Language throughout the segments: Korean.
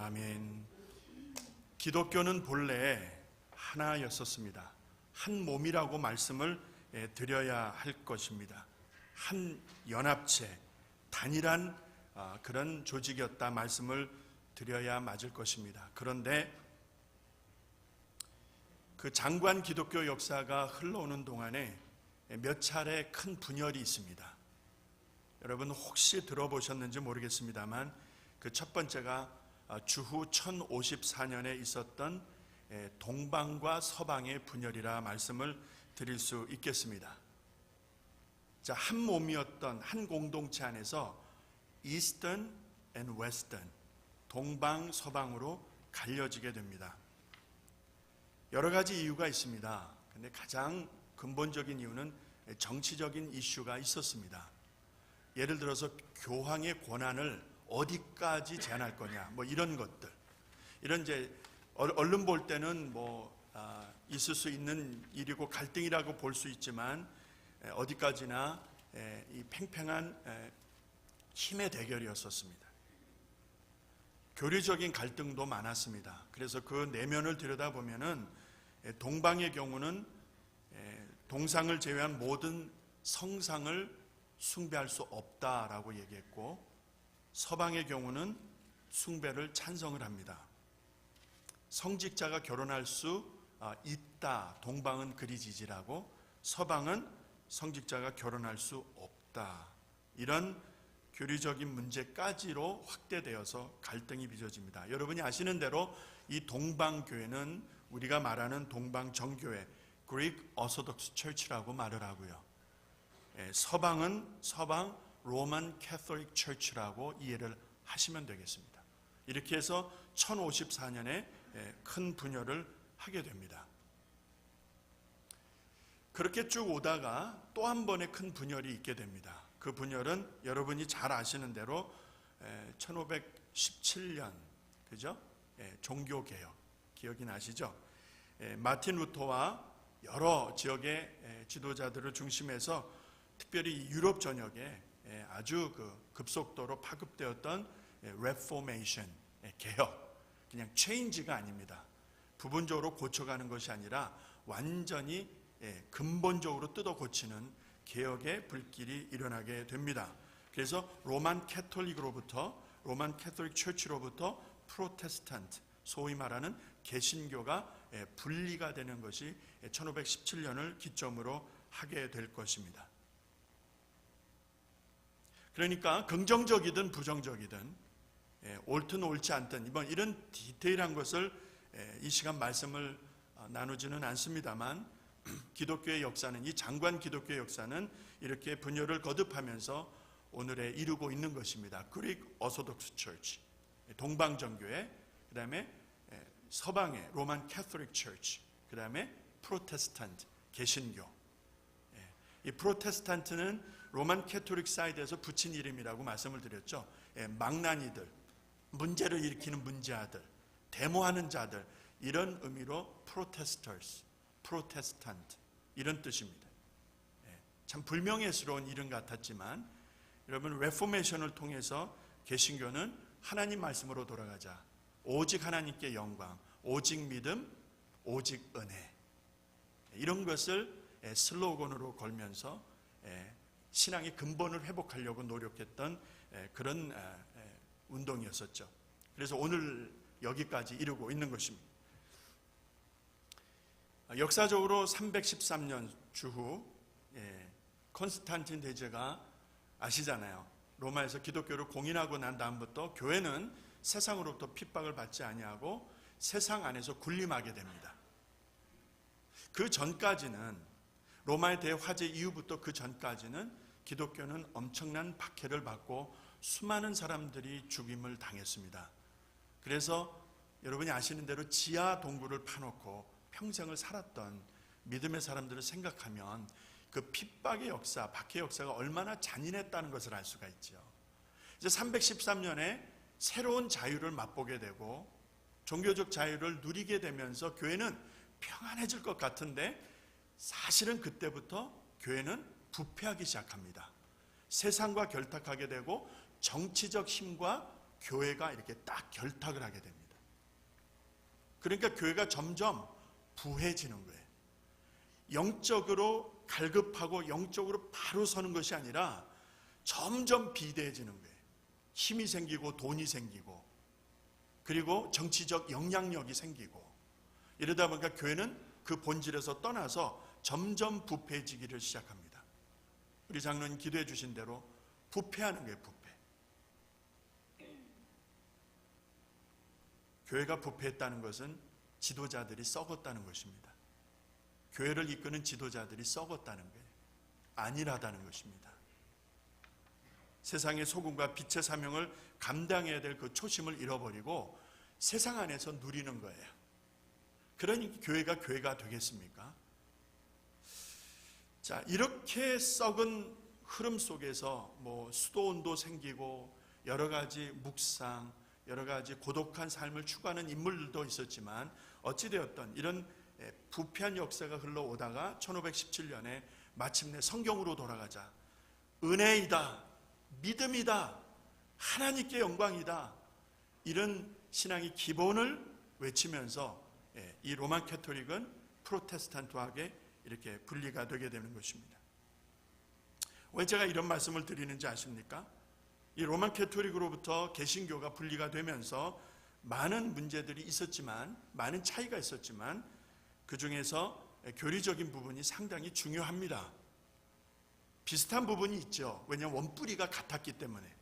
아멘. 기독교는 본래 하나였었습니다. 한 몸이라고 말씀을 드려야 할 것입니다. 한 연합체, 단일한 그런 조직이었다 말씀을 드려야 맞을 것입니다. 그런데 그 장관 기독교 역사가 흘러오는 동안에 몇 차례 큰 분열이 있습니다. 여러분 혹시 들어보셨는지 모르겠습니다만 그 첫 번째가 주후 1054년에 있었던 동방과 서방의 분열이라 말씀을 드릴 수 있겠습니다. 자, 한 몸이었던 한 공동체 안에서 Eastern and Western, 동방 서방으로 갈려지게 됩니다. 여러 가지 이유가 있습니다. 근데 가장 근본적인 이유는 정치적인 이슈가 있었습니다. 예를 들어서 교황의 권한을 어디까지 제한할 거냐, 뭐 이런 것들. 이런 이제 얼른 볼 때는 있을 수 있는 일이고 갈등이라고 볼 수 있지만 어디까지나 이 팽팽한 힘의 대결이었었습니다. 교리적인 갈등도 많았습니다. 그래서 그 내면을 들여다보면은 동방의 경우는 동상을 제외한 모든 성상을 숭배할 수 없다라고 얘기했고, 서방의 경우는 숭배를 찬성을 합니다. 성직자가 결혼할 수 있다. 동방은 그리 지지라고, 서방은 성직자가 결혼할 수 없다. 이런 교리적인 문제까지로 확대되어서 갈등이 빚어집니다. 여러분이 아시는 대로 이 동방교회는 우리가 말하는 동방정교회, Greek Orthodox Church라고 말을 하고요. 서방은 서방 로만 캐톨릭 처치라고 이해를 하시면 되겠습니다. 이렇게 해서 1054년에 큰 분열을 하게 됩니다. 그렇게 쭉 오다가 또 한 번의 큰 분열이 있게 됩니다. 그 분열은 여러분이 잘 아시는 대로 1517년, 그죠? 종교개혁, 기억이 나시죠? 마틴 루터와 여러 지역의 지도자들을 중심해서 특별히 유럽 전역에 아주 급속도로 파급되었던 레포메이션, 개혁, 그냥 체인지가 아닙니다. 부분적으로 고쳐가는 것이 아니라 완전히 근본적으로 뜯어 고치는 개혁의 불길이 일어나게 됩니다. 그래서 로만 캐톨릭으로부터, 로만 캐톨릭 처치로부터 프로테스탄트, 소위 말하는 개신교가 분리가 되는 것이 1517년을 기점으로 하게 될 것입니다. 그러니까 긍정적이든 부정적이든 옳든 옳지 않든 이런 디테일한 것을 이 시간 말씀을 나누지는 않습니다만, 기독교의 역사는, 이 장관 기독교의 역사는 이렇게 분열을 거듭하면서 오늘에 이르고 있는 것입니다. Greek Orthodox Church, 동방정교회, 그 다음에 서방의 로만 캐톨릭 처치, 그 다음에 프로테스탄트, 개신교. 이 프로테스탄트는 로만 캐톨릭 사이드에서 붙인 이름이라고 말씀을 드렸죠. 망나니들, 문제를 일으키는 문제아들, 데모하는 자들, 이런 의미로 프로테스터스, 프로테스탄트, 이런 뜻입니다. 참 불명예스러운 이름 같았지만 여러분, 레포메이션을 통해서 개신교는 하나님 말씀으로 돌아가자, 오직 하나님께 영광, 오직 믿음, 오직 은혜, 이런 것을 슬로건으로 걸면서 신앙의 근본을 회복하려고 노력했던 그런 운동이었었죠. 그래서 오늘 여기까지 이르고 있는 것입니다. 역사적으로 313년 주후 콘스탄틴 대제가 아시잖아요. 로마에서 기독교를 공인하고 난 다음부터 교회는 세상으로부터 핍박을 받지 아니하고 세상 안에서 군림하게 됩니다. 그 전까지는, 로마의 대화재 이후부터 그 전까지는 기독교는 엄청난 박해를 받고 수많은 사람들이 죽임을 당했습니다. 그래서 여러분이 아시는 대로 지하 동굴을 파놓고 평생을 살았던 믿음의 사람들을 생각하면 그 핍박의 역사, 박해의 역사가 얼마나 잔인했다는 것을 알 수가 있죠. 이제 313년에 새로운 자유를 맛보게 되고 종교적 자유를 누리게 되면서 교회는 평안해질 것 같은데, 사실은 그때부터 교회는 부패하기 시작합니다. 세상과 결탁하게 되고 정치적 힘과 교회가 이렇게 딱 결탁을 하게 됩니다. 그러니까 교회가 점점 부해지는 거예요. 영적으로 갈급하고 영적으로 바로 서는 것이 아니라 점점 비대해지는 거예요. 힘이 생기고 돈이 생기고 그리고 정치적 영향력이 생기고 이러다 보니까 교회는 그 본질에서 떠나서 점점 부패해지기를 시작합니다. 우리 장로님 기도해 주신 대로 부패하는 거예요. 부패. 교회가 부패했다는 것은 지도자들이 썩었다는 것입니다. 교회를 이끄는 지도자들이 썩었다는 거예요. 안일하다는 것입니다. 세상의 소금과 빛의 사명을 감당해야 될 그 초심을 잃어버리고 세상 안에서 누리는 거예요. 그러니 교회가 되겠습니까? 자, 이렇게 썩은 흐름 속에서 수도원도 생기고 여러 가지 묵상, 여러 가지 고독한 삶을 추구하는 인물들도 있었지만 어찌되었던 이런 부패한 역사가 흘러오다가 1517년에 마침내 성경으로 돌아가자 은혜이다, 믿음이다, 하나님께 영광이다 이런 신앙의 기본을 외치면서 이 로만 캐토릭은 프로테스탄트하게 이렇게 분리가 되게 되는 것입니다. 왜 제가 이런 말씀을 드리는지 아십니까? 이 로만 캐토릭으로부터 개신교가 분리가 되면서 많은 문제들이 있었지만, 많은 차이가 있었지만 그 중에서 교리적인 부분이 상당히 중요합니다. 비슷한 부분이 있죠. 왜냐하면 원뿌리가 같았기 때문에.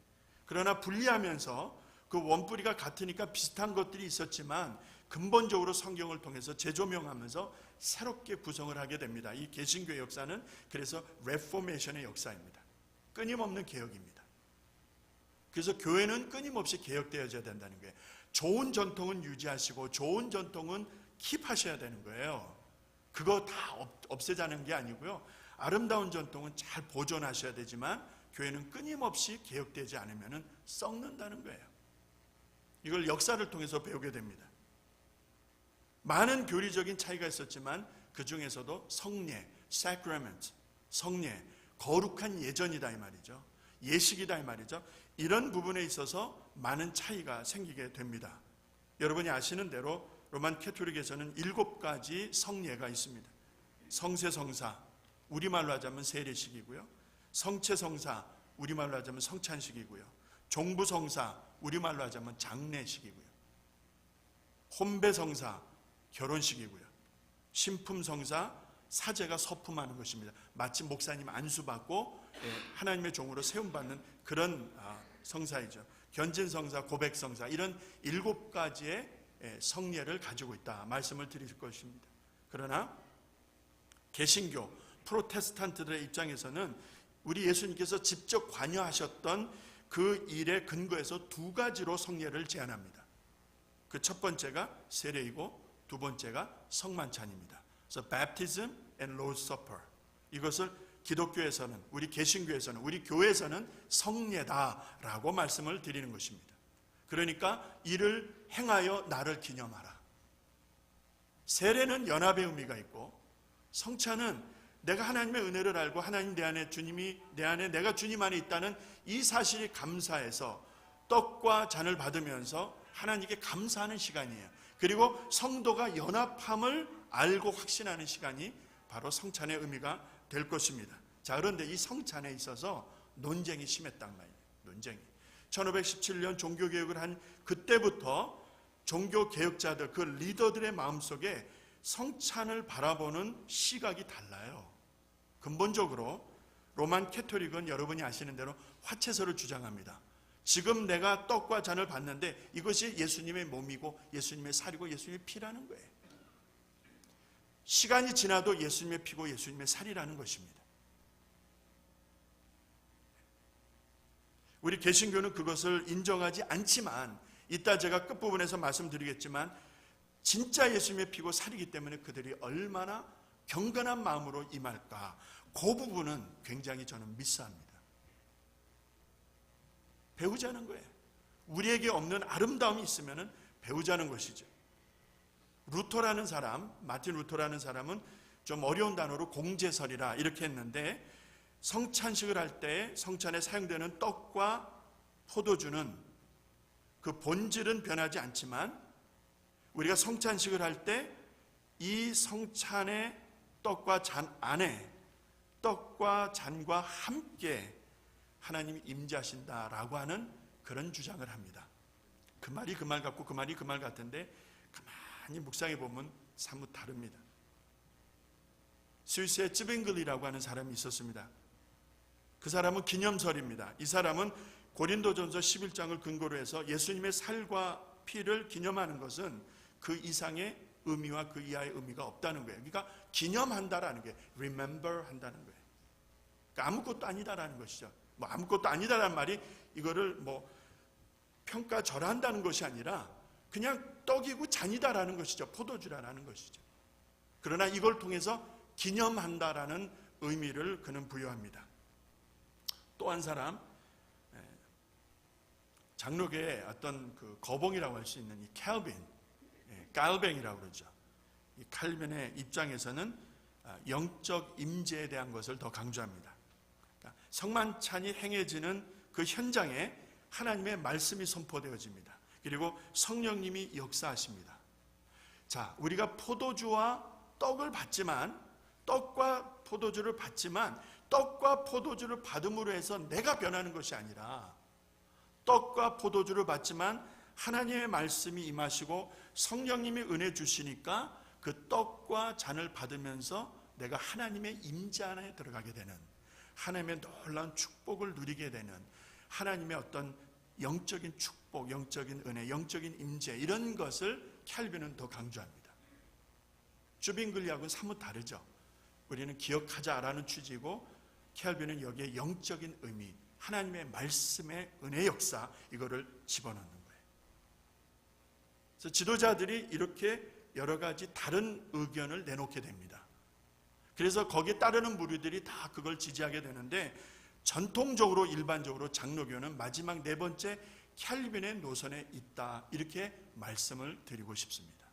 그러나 분리하면서 그 원뿌리가 같으니까 비슷한 것들이 있었지만 근본적으로 성경을 통해서 재조명하면서 새롭게 구성을 하게 됩니다. 이 개신교의 역사는 그래서 레포메이션의 역사입니다. 끊임없는 개혁입니다. 그래서 교회는 끊임없이 개혁되어져야 된다는 거예요. 좋은 전통은 유지하시고 좋은 전통은 킵하셔야 되는 거예요. 그거 다 없애자는 게 아니고요. 아름다운 전통은 잘 보존하셔야 되지만 교회는 끊임없이 개혁되지 않으면 썩는다는 거예요. 이걸 역사를 통해서 배우게 됩니다. 많은 교리적인 차이가 있었지만 그 중에서도 성례, sacrament, 성례, 거룩한 예전이다 이 말이죠. 예식이다 이 말이죠. 이런 부분에 있어서 많은 차이가 생기게 됩니다. 여러분이 아시는 대로 로만 캐토릭에서는 7가지 성례가 있습니다. 성세성사, 우리말로 하자면 세례식이고요. 성체성사, 우리말로 하자면 성찬식이고요. 종부성사, 우리말로 하자면 장례식이고요. 혼배성사, 결혼식이고요. 신품성사, 사제가 서품하는 것입니다. 마치 목사님 안수받고 하나님의 종으로 세움받는 그런 성사이죠. 견진성사, 고백성사 이런 7가지의 성례를 가지고 있다 말씀을 드릴 것입니다. 그러나 개신교, 프로테스탄트들의 입장에서는 우리 예수님께서 직접 관여하셨던 그 일의 근거에서 2가지로 성례를 제안합니다. 그 첫 번째가 세례이고 두 번째가 성만찬입니다. 그래서 baptism and Lord's Supper. 이것을 기독교에서는, 우리 개신교에서는, 우리 교회에서는 성례다라고 말씀을 드리는 것입니다. 그러니까 이를 행하여 나를 기념하라. 세례는 연합의 의미가 있고 성찬은 내가 하나님의 은혜를 알고 하나님 내 안에 주님이 내 안에 내가 주님 안에 있다는 이 사실이 감사해서 떡과 잔을 받으면서 하나님께 감사하는 시간이에요. 그리고 성도가 연합함을 알고 확신하는 시간이 바로 성찬의 의미가 될 것입니다. 자, 그런데 이 성찬에 있어서 논쟁이 심했단 말이에요. 논쟁이. 1517년 종교개혁을 한 그때부터 종교개혁자들, 그 리더들의 마음속에 성찬을 바라보는 시각이 달라요. 근본적으로 로만 캐토릭은 여러분이 아시는 대로 화채설을 주장합니다. 지금 내가 떡과 잔을 받는데 이것이 예수님의 몸이고 예수님의 살이고 예수님의 피라는 거예요. 시간이 지나도 예수님의 피고 예수님의 살이라는 것입니다. 우리 개신교는 그것을 인정하지 않지만 이따 제가 끝부분에서 말씀드리겠지만 진짜 예수님의 피고 살이기 때문에 그들이 얼마나 경건한 마음으로 임할까, 그 부분은 굉장히 저는 미스합니다. 배우자는 거예요. 우리에게 없는 아름다움이 있으면 배우자는 것이죠. 루터라는 사람, 마틴 루터라는 사람은 좀 어려운 단어로 공제설이라 이렇게 했는데, 성찬식을 할 때 성찬에 사용되는 떡과 포도주는 그 본질은 변하지 않지만 우리가 성찬식을 할 때 이 성찬의 떡과 잔 안에 떡과 잔과 함께 하나님이 임재하신다라고 하는 그런 주장을 합니다. 그 말이 그 말 같고 그 말이 그 말 같은데 가만히 묵상해 보면 사뭇 다릅니다. 스위스의 쯔빙글이라고 하는 사람이 있었습니다. 그 사람은 기념설입니다. 이 사람은 고린도전서 11장을 근거로 해서 예수님의 살과 피를 기념하는 것은 그 이상의 의미와 그 이하의 의미가 없다는 거예요. 그러니까 기념한다라는 게 remember 한다는 거예요. 그러니까 아무것도 아니다라는 것이죠. 뭐 아무것도 아니다라는 말이 이거를 뭐 평가절하한다는 것이 아니라 그냥 떡이고 잔이다라는 것이죠. 포도주라는 것이죠. 그러나 이걸 통해서 기념한다라는 의미를 그는 부여합니다. 또 한 사람, 장로교의 어떤 그 거봉이라고 할 수 있는 이 칼뱅이라고 그러죠. 이 칼빈의 입장에서는 영적 임재에 대한 것을 더 강조합니다. 그러니까 성만찬이 행해지는 그 현장에 하나님의 말씀이 선포되어집니다. 그리고 성령님이 역사하십니다. 자, 우리가 포도주와 떡을 받지만, 떡과 포도주를 받지만 떡과 포도주를 받음으로 해서 내가 변하는 것이 아니라 떡과 포도주를 받지만 하나님의 말씀이 임하시고 성령님이 은혜 주시니까 그 떡과 잔을 받으면서 내가 하나님의 임재 안에 들어가게 되는, 하나님의 놀라운 축복을 누리게 되는, 하나님의 어떤 영적인 축복, 영적인 은혜, 영적인 임재, 이런 것을 캘빈은 더 강조합니다. 쯔빙글리하고는 사뭇 다르죠. 우리는 기억하자라는 취지고 캘빈은 여기에 영적인 의미, 하나님의 말씀의 은혜 역사, 이거를 집어넣는 거예요. 그래서 지도자들이 이렇게 여러 가지 다른 의견을 내놓게 됩니다. 그래서 거기에 따르는 무리들이 다 그걸 지지하게 되는데, 전통적으로 일반적으로 장로교는 마지막 네 번째 캘빈의 노선에 있다, 이렇게 말씀을 드리고 싶습니다.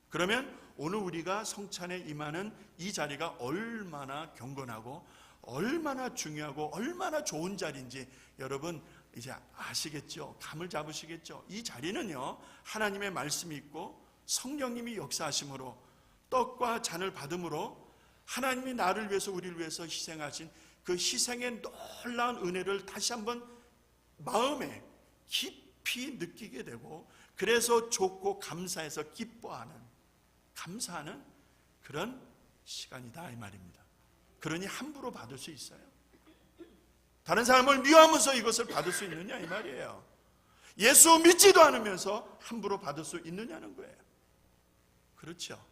그러면 오늘 우리가 성찬에 임하는 이 자리가 얼마나 경건하고 얼마나 중요하고 얼마나 좋은 자리인지 여러분 이제 아시겠죠? 감을 잡으시겠죠? 이 자리는요, 하나님의 말씀이 있고 성령님이 역사하심으로 떡과 잔을 받음으로 하나님이 나를 위해서, 우리를 위해서 희생하신 그 희생의 놀라운 은혜를 다시 한번 마음에 깊이 느끼게 되고, 그래서 좋고 감사해서 기뻐하는, 감사하는 그런 시간이다, 이 말입니다. 그러니 함부로 받을 수 있어요? 다른 사람을 미워하면서 이것을 받을 수 있느냐, 이 말이에요. 예수 믿지도 않으면서 함부로 받을 수 있느냐는 거예요. 그렇죠.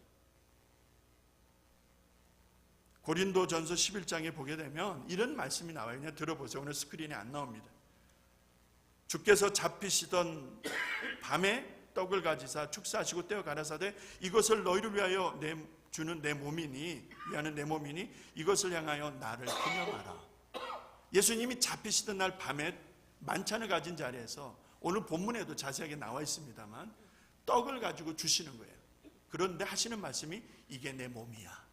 고린도전서 11장에 보게 되면 이런 말씀이 나와요. 그냥 들어보세요. 오늘 스크린에 안 나옵니다. 주께서 잡히시던 밤에 떡을 가지사 축사하시고 떼어 가라사대 이것을 너희를 위하여 주는 내 몸이니, 위하는 내 몸이니 이것을 향하여 나를 기념하라. 예수님이 잡히시던 날 밤에 만찬을 가진 자리에서, 오늘 본문에도 자세하게 나와 있습니다만, 떡을 가지고 주시는 거예요. 그런데 하시는 말씀이 이게 내 몸이야,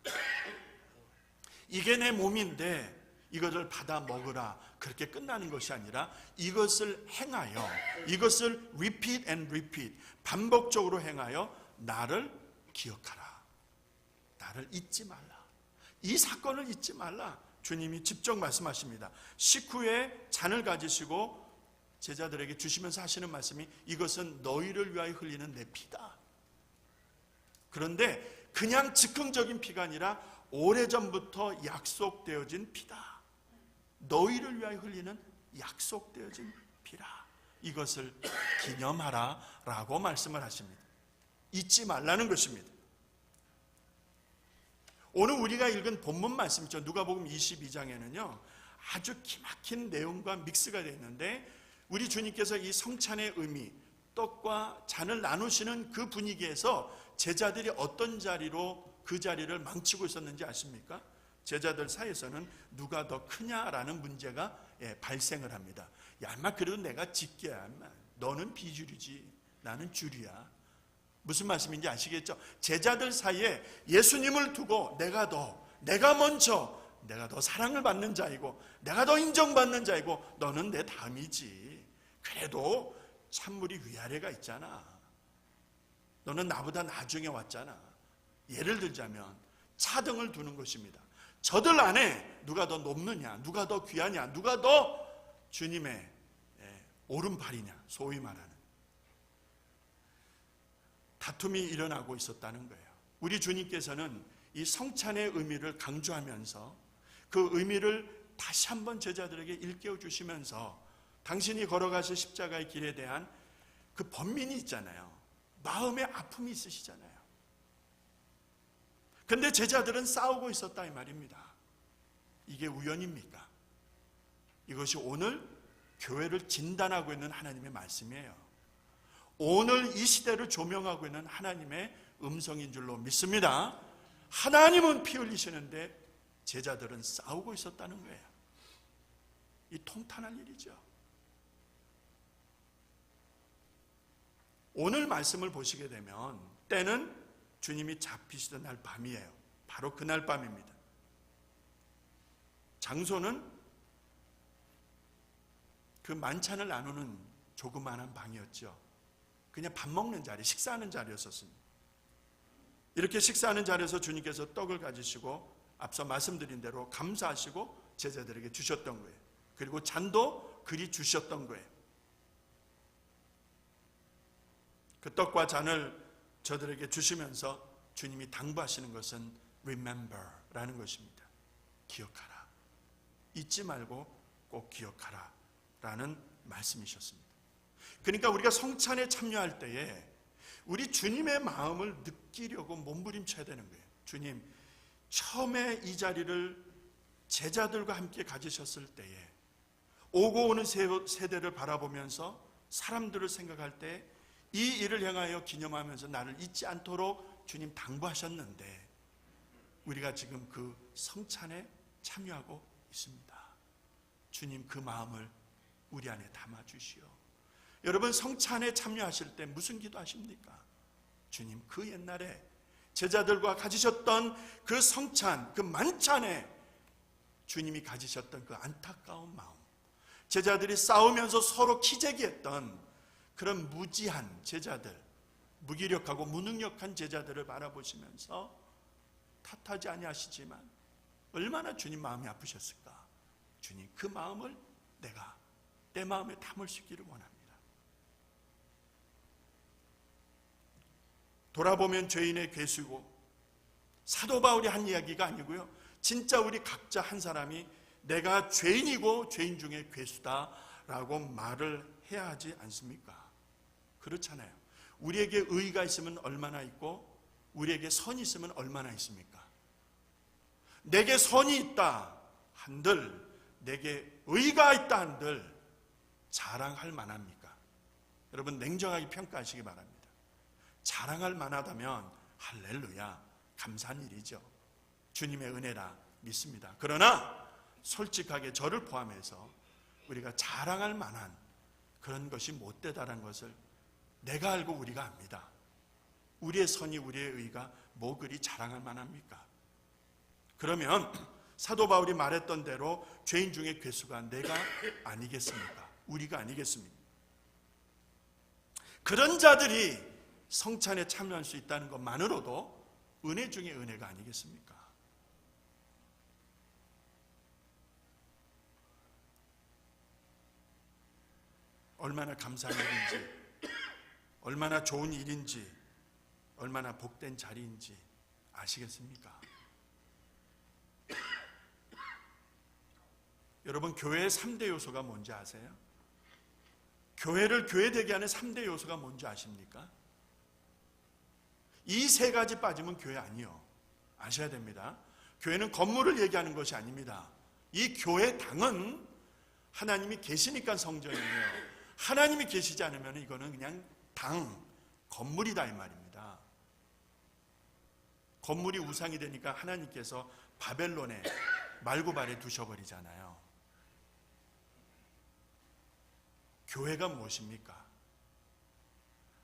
이게 내 몸인데 이것을 받아 먹으라, 그렇게 끝나는 것이 아니라 이것을 행하여, 이것을 repeat and repeat, 반복적으로 행하여 나를 기억하라, 나를 잊지 말라, 이 사건을 잊지 말라. 주님이 직접 말씀하십니다. 식후에 잔을 가지시고 제자들에게 주시면서 하시는 말씀이 이것은 너희를 위하여 흘리는 내 피다. 그런데 그냥 즉흥적인 피가 아니라 오래전부터 약속되어진 피다. 너희를 위하여 흘리는 약속되어진 피라. 이것을 기념하라 라고 말씀을 하십니다. 잊지 말라는 것입니다. 오늘 우리가 읽은 본문 말씀이죠. 누가복음 22장에는요 아주 기막힌 내용과 믹스가 되어 있는데, 우리 주님께서 이 성찬의 의미, 떡과 잔을 나누시는 그 분위기에서 제자들이 어떤 자리로 그 자리를 망치고 있었는지 아십니까? 제자들 사이에서는 누가 더 크냐라는 문제가 발생을 합니다. 야, 인마 그래도 내가 직계야, 너는 비주류지, 나는 주류야. 무슨 말씀인지 아시겠죠? 제자들 사이에 예수님을 두고 내가 먼저, 내가 더 사랑을 받는 자이고 내가 더 인정받는 자이고 너는 내 다음이지. 그래도 찬물이 위아래가 있잖아. 너는 나보다 나중에 왔잖아. 예를 들자면 차등을 두는 것입니다. 저들 안에 누가 더 높느냐, 누가 더 귀하냐, 누가 더 주님의 오른팔이냐, 소위 말하는 다툼이 일어나고 있었다는 거예요. 우리 주님께서는 이 성찬의 의미를 강조하면서 그 의미를 다시 한번 제자들에게 일깨워 주시면서 당신이 걸어가실 십자가의 길에 대한 그 번민이 있잖아요. 마음의 아픔이 있으시잖아요. 근데 제자들은 싸우고 있었다 이 말입니다. 이게 우연입니까? 이것이 오늘 교회를 진단하고 있는 하나님의 말씀이에요. 오늘 이 시대를 조명하고 있는 하나님의 음성인 줄로 믿습니다. 하나님은 피 흘리시는데 제자들은 싸우고 있었다는 거예요. 이 통탄할 일이죠. 오늘 말씀을 보시게 되면 때는 주님이 잡히시던 날 밤이에요. 바로 그날 밤입니다. 장소는 그 만찬을 나누는 조그마한 방이었죠. 그냥 밥 먹는 자리, 식사하는 자리였었습니다. 이렇게 식사하는 자리에서 주님께서 떡을 가지시고 앞서 말씀드린 대로 감사하시고 제자들에게 주셨던 거예요. 그리고 잔도 그리 주셨던 거예요. 그 떡과 잔을 저들에게 주시면서 주님이 당부하시는 것은 remember라는 것입니다. 기억하라. 잊지 말고 꼭 기억하라 라는 말씀이셨습니다. 그러니까 우리가 성찬에 참여할 때에 우리 주님의 마음을 느끼려고 몸부림쳐야 되는 거예요. 주님, 처음에 이 자리를 제자들과 함께 가지셨을 때에 오고 오는 세대를 바라보면서 사람들을 생각할 때 이 일을 향하여 기념하면서 나를 잊지 않도록 주님 당부하셨는데 우리가 지금 그 성찬에 참여하고 있습니다. 주님 그 마음을 우리 안에 담아주시오. 여러분 성찬에 참여하실 때 무슨 기도하십니까? 주님 그 옛날에 제자들과 가지셨던 그 성찬, 그 만찬에 주님이 가지셨던 그 안타까운 마음, 제자들이 싸우면서 서로 키재기했던 그런 무지한 제자들, 무기력하고 무능력한 제자들을 바라보시면서 탓하지 아니하시지만 얼마나 주님 마음이 아프셨을까? 주님 그 마음을 내가 내 마음에 담을 수 있기를 원합니다. 돌아보면 죄인의 괴수고 사도 바울이 한 이야기가 아니고요. 진짜 우리 각자 한 사람이 내가 죄인이고 죄인 중에 괴수다라고 말을 해야 하지 않습니까? 그렇잖아요. 우리에게 의가 있으면 얼마나 있고 우리에게 선이 있으면 얼마나 있습니까? 내게 선이 있다 한들 내게 의가 있다 한들 자랑할 만합니까? 여러분 냉정하게 평가하시기 바랍니다. 자랑할 만하다면 할렐루야 감사한 일이죠. 주님의 은혜라 믿습니다. 그러나 솔직하게 저를 포함해서 우리가 자랑할 만한 그런 것이 못되다라는 것을 내가 알고 우리가 압니다. 우리의 선이 우리의 의가 뭐 그리 자랑할 만합니까? 그러면 사도 바울이 말했던 대로 죄인 중에 괴수가 내가 아니겠습니까? 우리가 아니겠습니까? 그런 자들이 성찬에 참여할 수 있다는 것만으로도 은혜 중에 은혜가 아니겠습니까? 얼마나 감사한 일인지, 얼마나 좋은 일인지, 얼마나 복된 자리인지 아시겠습니까? 여러분 교회의 3대 요소가 뭔지 아세요? 교회를 교회되게 하는 3대 요소가 뭔지 아십니까? 이 세 가지 빠지면 교회 아니요. 아셔야 됩니다. 교회는 건물을 얘기하는 것이 아닙니다. 이 교회당은 하나님이 계시니까 성전이에요. 하나님이 계시지 않으면 이거는 그냥 당, 건물이다 이 말입니다. 건물이 우상이 되니까 하나님께서 바벨론에 말고발에 두셔버리잖아요. 교회가 무엇입니까?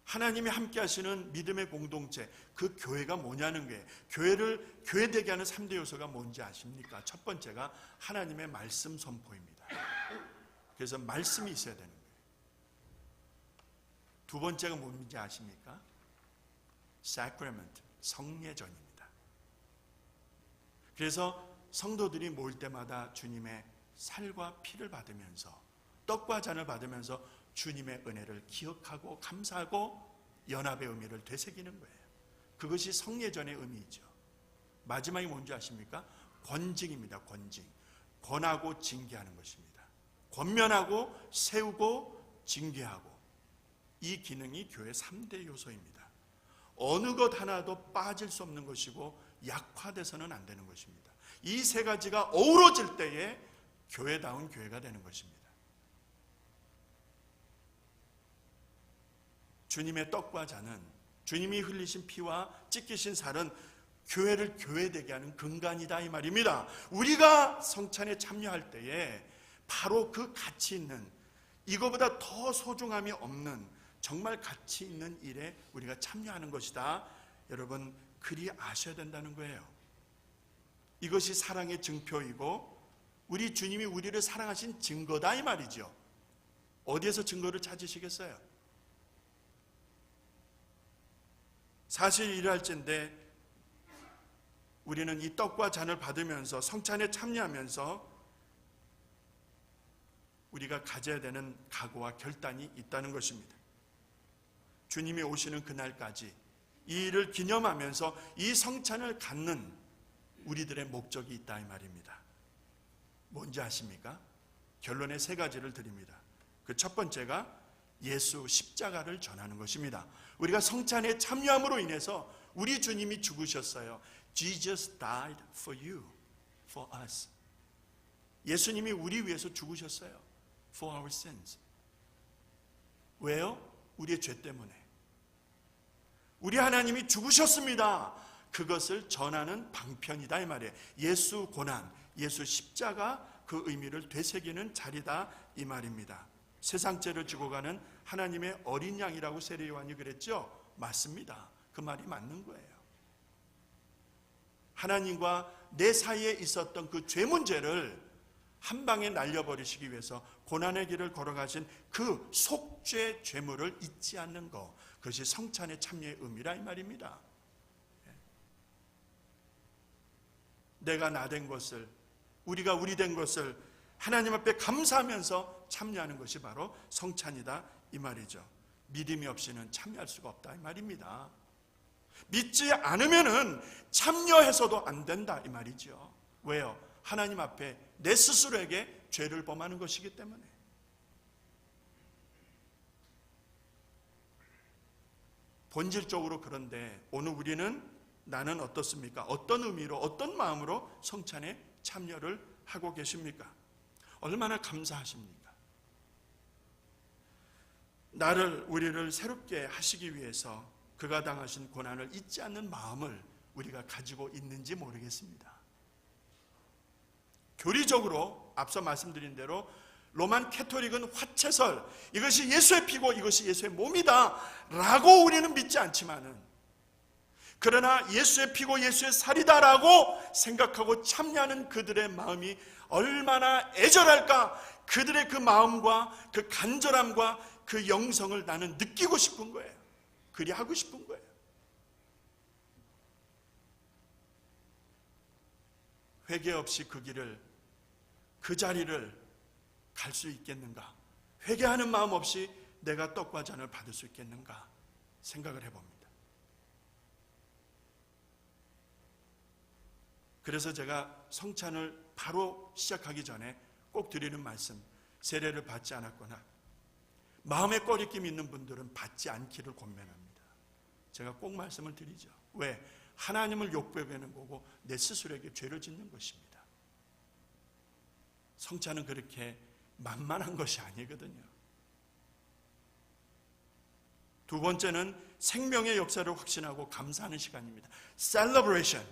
하나님이 함께 하시는 믿음의 공동체, 그 교회가 뭐냐는 거예요. 교회를 교회되게 하는 3대 요소가 뭔지 아십니까? 첫 번째가 하나님의 말씀 선포입니다. 그래서 말씀이 있어야 되는 거예요. 두 번째가 뭔지 아십니까? Sacrament, 성례전입니다. 그래서 성도들이 모일 때마다 주님의 살과 피를 받으면서 떡과 잔을 받으면서 주님의 은혜를 기억하고 감사하고 연합의 의미를 되새기는 거예요. 그것이 성례전의 의미이죠. 마지막이 뭔지 아십니까? 권징입니다. 권징. 권하고 징계하는 것입니다. 권면하고 세우고 징계하고, 이 기능이 교회 3대 요소입니다. 어느 것 하나도 빠질 수 없는 것이고 약화돼서는 안 되는 것입니다. 이 세 가지가 어우러질 때에 교회다운 교회가 되는 것입니다. 주님의 떡과 잔은, 주님이 흘리신 피와 찢기신 살은 교회를 교회되게 하는 근간이다 이 말입니다. 우리가 성찬에 참여할 때에 바로 그 가치 있는, 이거보다 더 소중함이 없는 정말 가치 있는 일에 우리가 참여하는 것이다. 여러분, 그리 아셔야 된다는 거예요. 이것이 사랑의 증표이고 우리 주님이 우리를 사랑하신 증거다 이 말이죠. 어디에서 증거를 찾으시겠어요? 사실 이러할진데 우리는 이 떡과 잔을 받으면서 성찬에 참여하면서 우리가 가져야 되는 각오와 결단이 있다는 것입니다. 주님이 오시는 그날까지 이 일을 기념하면서 이 성찬을 갖는 우리들의 목적이 있다 이 말입니다. 뭔지 아십니까? 결론의 세 가지를 드립니다. 그 첫 번째가 예수 십자가를 전하는 것입니다. 우리가 성찬에 참여함으로 인해서 우리 주님이 죽으셨어요. Jesus died for you, for us. 예수님이 우리 위해서 죽으셨어요. For our sins. 왜요? 우리의 죄 때문에. 우리 하나님이 죽으셨습니다. 그것을 전하는 방편이다 이 말이에요. 예수 고난, 예수 십자가, 그 의미를 되새기는 자리다 이 말입니다. 세상 죄를 지고 가는 하나님의 어린 양이라고 세례 요한이 그랬죠? 맞습니다. 그 말이 맞는 거예요. 하나님과 내 사이에 있었던 그 죄 문제를 한 방에 날려버리시기 위해서 고난의 길을 걸어가신 그 속죄 죄물을 잊지 않는 것, 그것이 성찬의 참여의 의미라 이 말입니다. 내가 나 된 것을, 우리가 우리 된 것을 하나님 앞에 감사하면서 참여하는 것이 바로 성찬이다 이 말이죠. 믿음이 없이는 참여할 수가 없다 이 말입니다. 믿지 않으면은 참여해서도 안 된다 이 말이죠. 왜요? 하나님 앞에 내 스스로에게 죄를 범하는 것이기 때문에. 본질적으로 그런데 오늘 우리는, 나는 어떻습니까? 어떤 의미로, 어떤 마음으로 성찬에 참여를 하고 계십니까? 얼마나 감사하십니까? 우리를 새롭게 하시기 위해서 그가 당하신 고난을 잊지 않는 마음을 우리가 가지고 있는지 모르겠습니다. 교리적으로 앞서 말씀드린 대로 로만 캐토릭은 화채설, 이것이 예수의 피고 이것이 예수의 몸이다 라고 우리는 믿지 않지만은, 그러나 예수의 피고 예수의 살이다라고 생각하고 참여하는 그들의 마음이 얼마나 애절할까. 그들의 그 마음과 그 간절함과 그 영성을 나는 느끼고 싶은 거예요. 그리 하고 싶은 거예요. 회개 없이 그 길을, 그 자리를 갈 수 있겠는가? 회개하는 마음 없이 내가 떡과 잔을 받을 수 있겠는가? 생각을 해봅니다. 그래서 제가 성찬을 바로 시작하기 전에 꼭 드리는 말씀, 세례를 받지 않았거나 마음에 꺼리낌 있는 분들은 받지 않기를 권면합니다. 제가 꼭 말씀을 드리죠. 왜? 하나님을 욕보이는 거고 내 스스로에게 죄를 짓는 것입니다. 성찬은 그렇게 만만한 것이 아니거든요. 두 번째는 생명의 역사를 확신하고 감사하는 시간입니다. Celebration.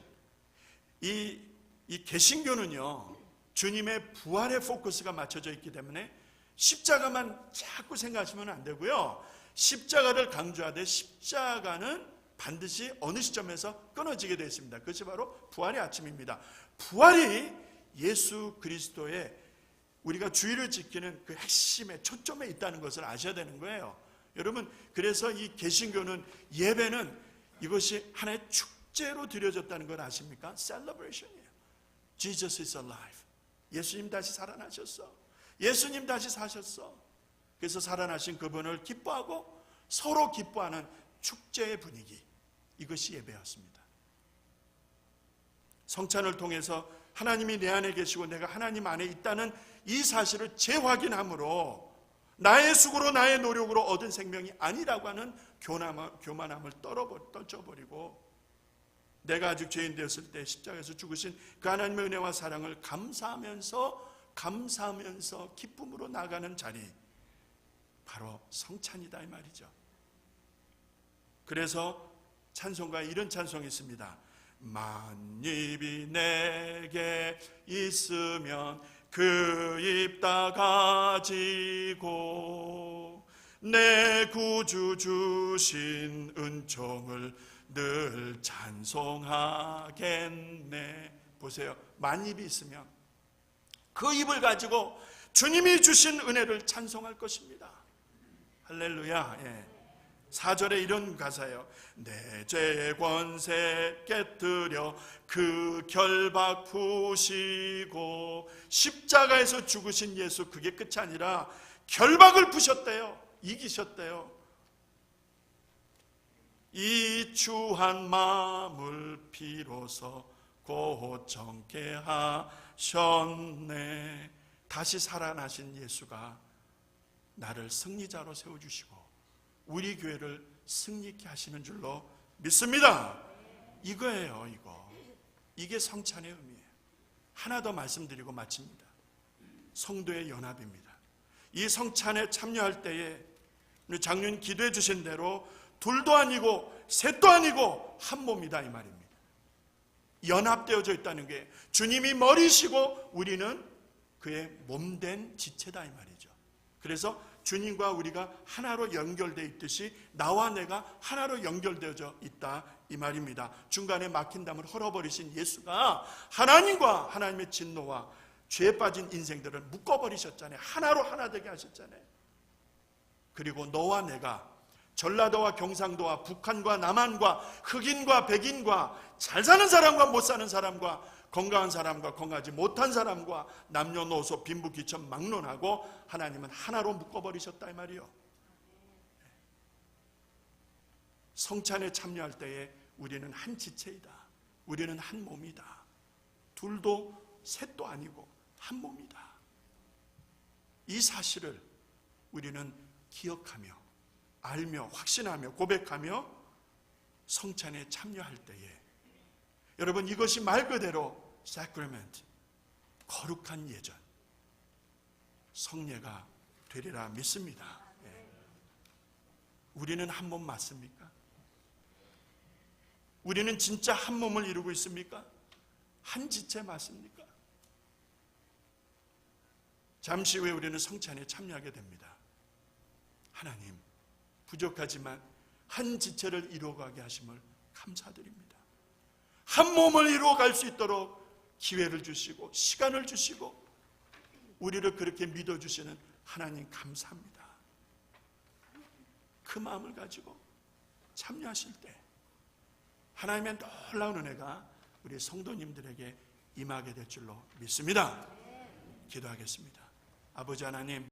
이 개신교는요, 주님의 부활의 포커스가 맞춰져 있기 때문에 십자가만 자꾸 생각하시면 안 되고요. 십자가를 강조하되 십자가는 반드시 어느 시점에서 끊어지게 되어 있습니다. 그것이 바로 부활의 아침입니다. 부활이 예수 그리스도의 우리가 주의를 지키는 그 핵심에, 초점에 있다는 것을 아셔야 되는 거예요. 여러분, 그래서 이 개신교는 예배는 이것이 하나의 축제로 드려졌다는 걸 아십니까? 셀러브레이션이에요. Jesus is alive. 예수님 다시 살아나셨어. 예수님 다시 사셨어. 그래서 살아나신 그분을 기뻐하고 서로 기뻐하는 축제의 분위기, 이것이 예배였습니다. 성찬을 통해서 하나님이 내 안에 계시고 내가 하나님 안에 있다는 이 사실을 재확인함으로 나의 수고로 나의 노력으로 얻은 생명이 아니라고 하는 교만함을 떨쳐버리고 내가 아직 죄인 되었을 때 십자가에서 죽으신 그 하나님의 은혜와 사랑을 감사하면서 기쁨으로 나가는 자리, 바로 성찬이다 이 말이죠. 그래서 찬송가에 이런 찬송이 있습니다. 만입이 내게 있으면 그 입 다 가지고 내 구주 주신 은총을 늘 찬송하겠네. 보세요. 만입이 있으면 그 입을 가지고 주님이 주신 은혜를 찬송할 것입니다. 할렐루야. 예. 4절에 이런 가사예요. 내 죄의 권세 깨뜨려 그 결박 푸시고, 십자가에서 죽으신 예수, 그게 끝이 아니라 결박을 푸셨대요. 이기셨대요. 이 추한 마음을 비로소 곧 정케 하셨네. 다시 살아나신 예수가 나를 승리자로 세워주시고 우리 교회를 승리케 하시는 줄로 믿습니다. 이거예요. 이게 성찬의 의미예요. 하나 더 말씀드리고 마칩니다. 성도의 연합입니다. 이 성찬에 참여할 때에 장로님 기도해 주신 대로 둘도 아니고 셋도 아니고 한 몸이다 이 말입니다. 연합되어져 있다는 게 주님이 머리시고 우리는 그의 몸된 지체다 이 말이죠. 그래서 주님과 우리가 하나로 연결되어 있듯이 나와 내가 하나로 연결되어져 있다 이 말입니다. 중간에 막힌 담을 헐어버리신 예수가 하나님과 하나님의 진노와 죄에 빠진 인생들을 묶어버리셨잖아요. 하나로 하나 되게 하셨잖아요. 그리고 너와 내가 전라도와 경상도와 북한과 남한과 흑인과 백인과 잘 사는 사람과 못 사는 사람과 건강한 사람과 건강하지 못한 사람과 남녀노소 빈부귀천 막론하고 하나님은 하나로 묶어버리셨다 이 말이요. 성찬에 참여할 때에 우리는 한 지체이다. 우리는 한 몸이다. 둘도 셋도 아니고 한 몸이다. 이 사실을 우리는 기억하며 알며 확신하며 고백하며 성찬에 참여할 때에 여러분, 이것이 말 그대로 sacrament, 거룩한 예전, 성례가 되리라 믿습니다. 예. 우리는 한 몸 맞습니까? 우리는 진짜 한 몸을 이루고 있습니까? 한 지체 맞습니까? 잠시 후에 우리는 성찬에 참여하게 됩니다. 하나님, 부족하지만 한 지체를 이루어가게 하심을 감사드립니다. 한 몸을 이루어갈 수 있도록 기회를 주시고 시간을 주시고 우리를 그렇게 믿어주시는 하나님 감사합니다. 그 마음을 가지고 참여하실 때 하나님의 놀라운 은혜가 우리 성도님들에게 임하게 될 줄로 믿습니다. 기도하겠습니다. 아버지 하나님,